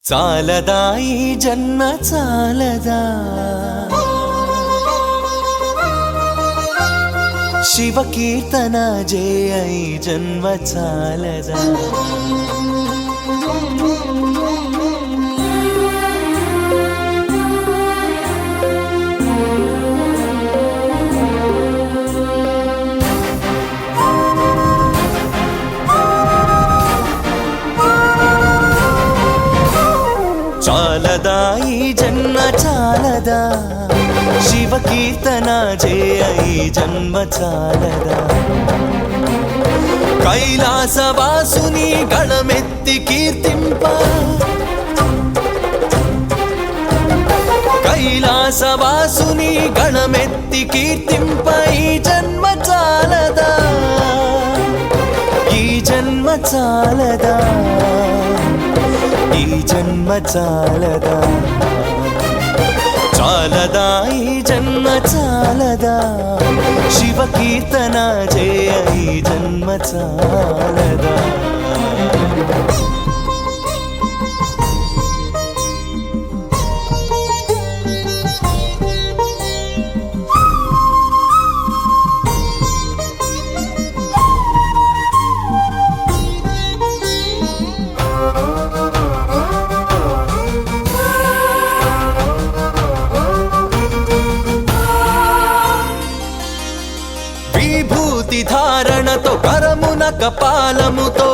చాలదా ఈ జన్మ చాలదా శివ కీర్తన జయ ఈ జన్మ చాలదా చాలదా ఈ జన్మ చాలదా శివ కీర్తన జయ ఈ జన్మ చాలదా కైలాసవాసుని గళమెత్తి కీర్తింప కైలాసవాసుని గళమెత్తి కీర్తింప ఈ జన్మ చాలదా ఈ జన్మ చాలదా ఈ జన్మ చాలదా చాలదా ఈ జన్మ చాలదా శివ కీర్తన జయ ఈ జన్మ చాలదా ధారణతో కరమున కపాలముతో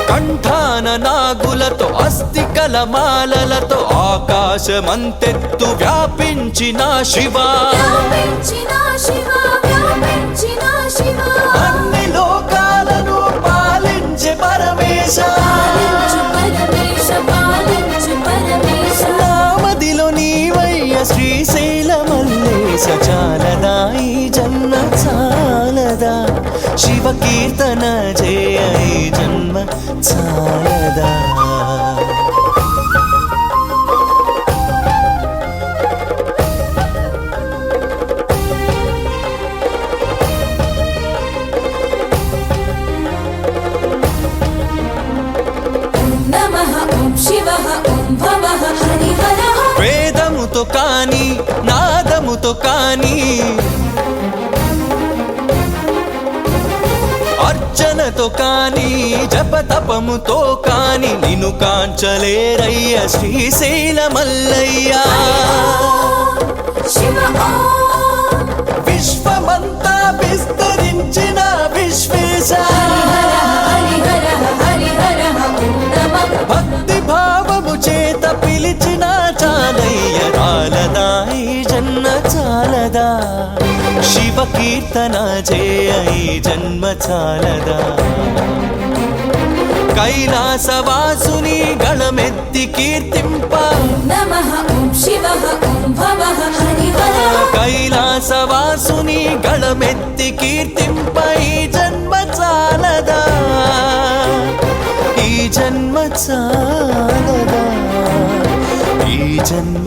కంఠాన నాగులతో అస్థికల మాలలతో ఆకాశమంతెత్తు వ్యాపించిన శివ అన్ని లోకాలను పాలించే పరమేశ నామదిలో నీవయ్య శ్రీశైల మల్లేశ చాలదా ఈ జన్మ చాలదా శివ కీర్తన జయ ఈ జన్మ చాలదా వేదముతో కాని నాదముతో కాని అర్చనతో కాని జపతపముతో కాని నిన్ను కాంచలేరయ్య శ్రీశైల మల్లయ్య విశ్వమంతా విస్తరించిన విశ్వేశ భక్తి భావము చేత పిలిచిన చాలయ్య చాలదా ఈ జన్మ చాలదా శివ కీర్తన జయ ఈ జన్మ చాలదా కైలాసవాసుని గళమెత్తి కీర్తింప కైలాసవాసుని గళమెత్తి కీర్తింప ఈ జన్మ చాలదా ఈ జన్మ చాలదా ఈ జన్మ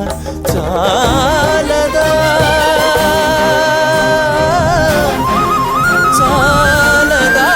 చాలదా చాలదా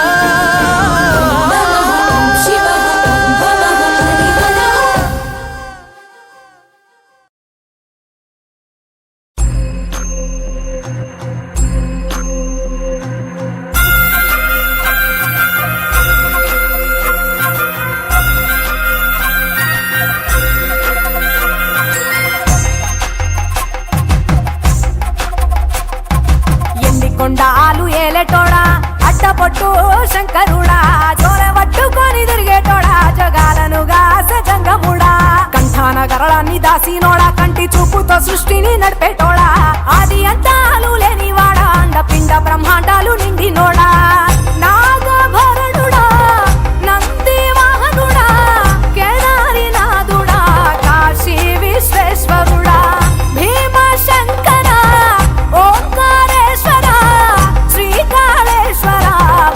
కొండాలు ఏలేటోడా అడ్డపొట్టు శంకరుడా జోల పట్టుకొని తిరిగేటోడా జగాలను గాస జంగముడా కంఠాన గరళాన్ని దాసినోడా కంటి చూపుతో సృష్టిని నడిపేటోడా ఆది అంతాలు లేనివాడా అండపిండ బ్రహ్మాండాలు నిండినోడా నాగభరణుడా నంది వాహనుడా కేదారి నాథుడా కాశీ విశ్వేశ్వరుడా భీమ శంకర ఓంకారేశ్వర శ్రీకాళేశ్వర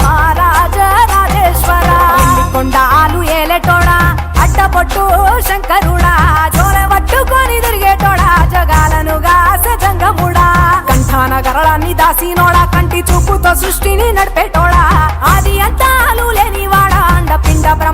మహారాజ రాజేశ్వర కొండాలు ఏలేటోడా అడ్డపొట్టు శంకరుడా జోల పట్టుకొని తిరిగేటోడా జగాలను గాస జంగముడా కంఠాన గరళాన్ని దాసినోడా కంటి చూపుతో సృష్టిని నడిపేటోడా ఆది అంతాలు లేనివాడా అండపిండ బ్రహ్మ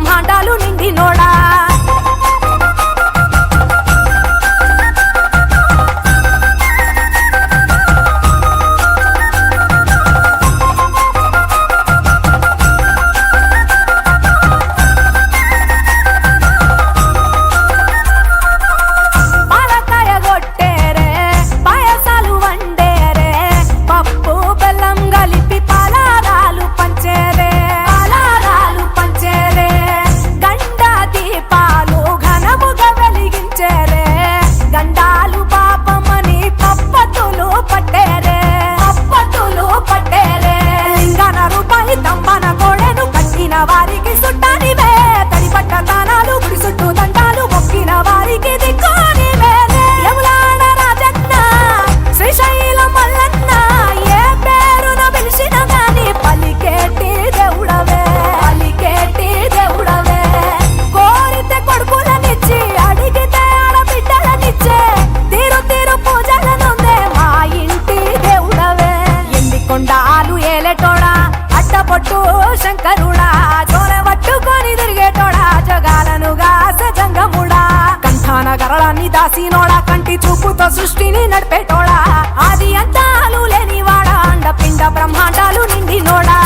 దాసినోడా కంటి చూపుతో సృష్టిని నడిపేటోడా ఆది అంతాలు లేనివాడా అండపిండ బ్రహ్మాండాలు నిండినోడా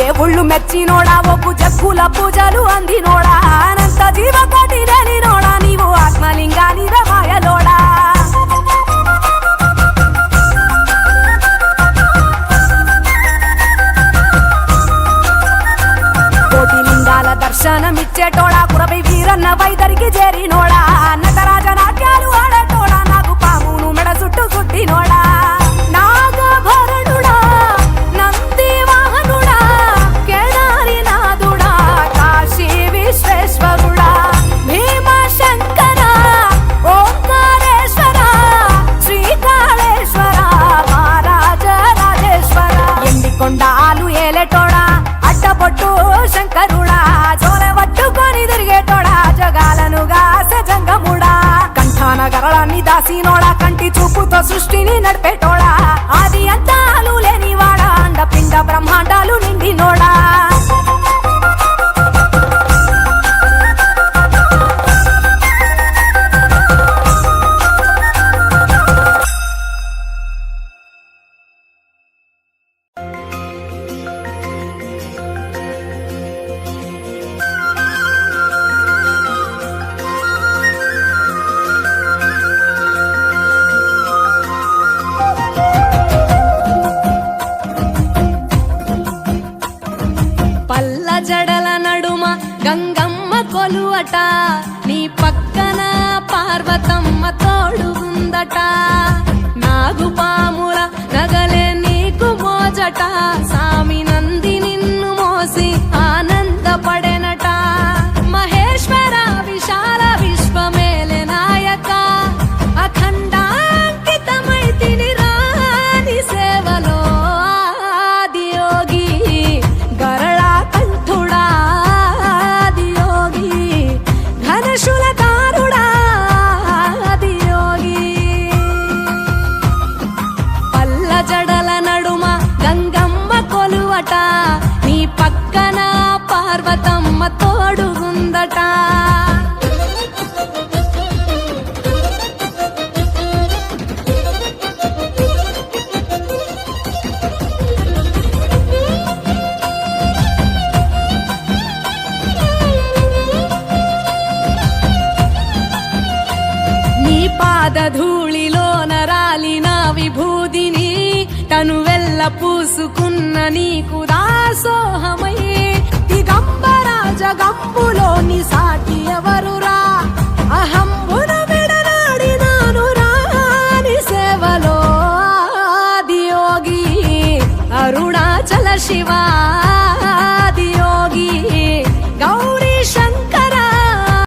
దేవుళ్ళు మెచ్చినోడా ఒప్పు జగ్గుల పూజలు అందినోడా అనంత జీవకోటి లేనినోడా నీవు ఆత్మలింగాని రమాయలోడా కోటి లింగాల దర్శనమిచ్చేటోడా కురవై వీరన్న వైదరికి చేరినోడా నటరాజ నాట్యాలు ఆడేటోడా నాకు పామును మెడ చుట్టూ చుట్టినోడా కొండాలు ఏలేటోడా అడ్డబొట్టు శంకరుడా జోలె పట్టుకొని తిరిగేటోడా జగాలను గాసె జంగముడా కంఠాన గరళాన్ని దాసినోడా కంటి చూపుతో సృష్టిని నడిపేటోడా ఆది అంతాలు లేనివాడా అండపిండ బ్రహ్మాండాలు నిండినోడా జడల నడుమ గంగమ్మ కొలువట నీ పక్కన పార్వతమ్మ తోడుగుందట నాగుపాముల నగలే నీకు మోజట సామి నంది నిన్ను మోసి ఆనందపడెనట మహేశ్వర విశాల విశ్వమేలే నాయక అఖండాంకితమైతిని రాని సేవలో ఆదియోగి గరళా కంఠుడా ఆదియోగి ఘనశూలధారుడా ఆదియోగి పల్ల జడల నడుమ గంగమ్మ కొలువట నీ పక్కన పార్వతమ్మ తోడుగుందట పాదధూళిలో నరాలిన విభూదిని తనువెల్ల పూసుకున్న నీకు దాసోహమై దిగంబర జగంబులోని సాటి ఎవరురా అహంబున విడనాడినాను రాని సేవలో ఆదియోగి అరుణాచల శివా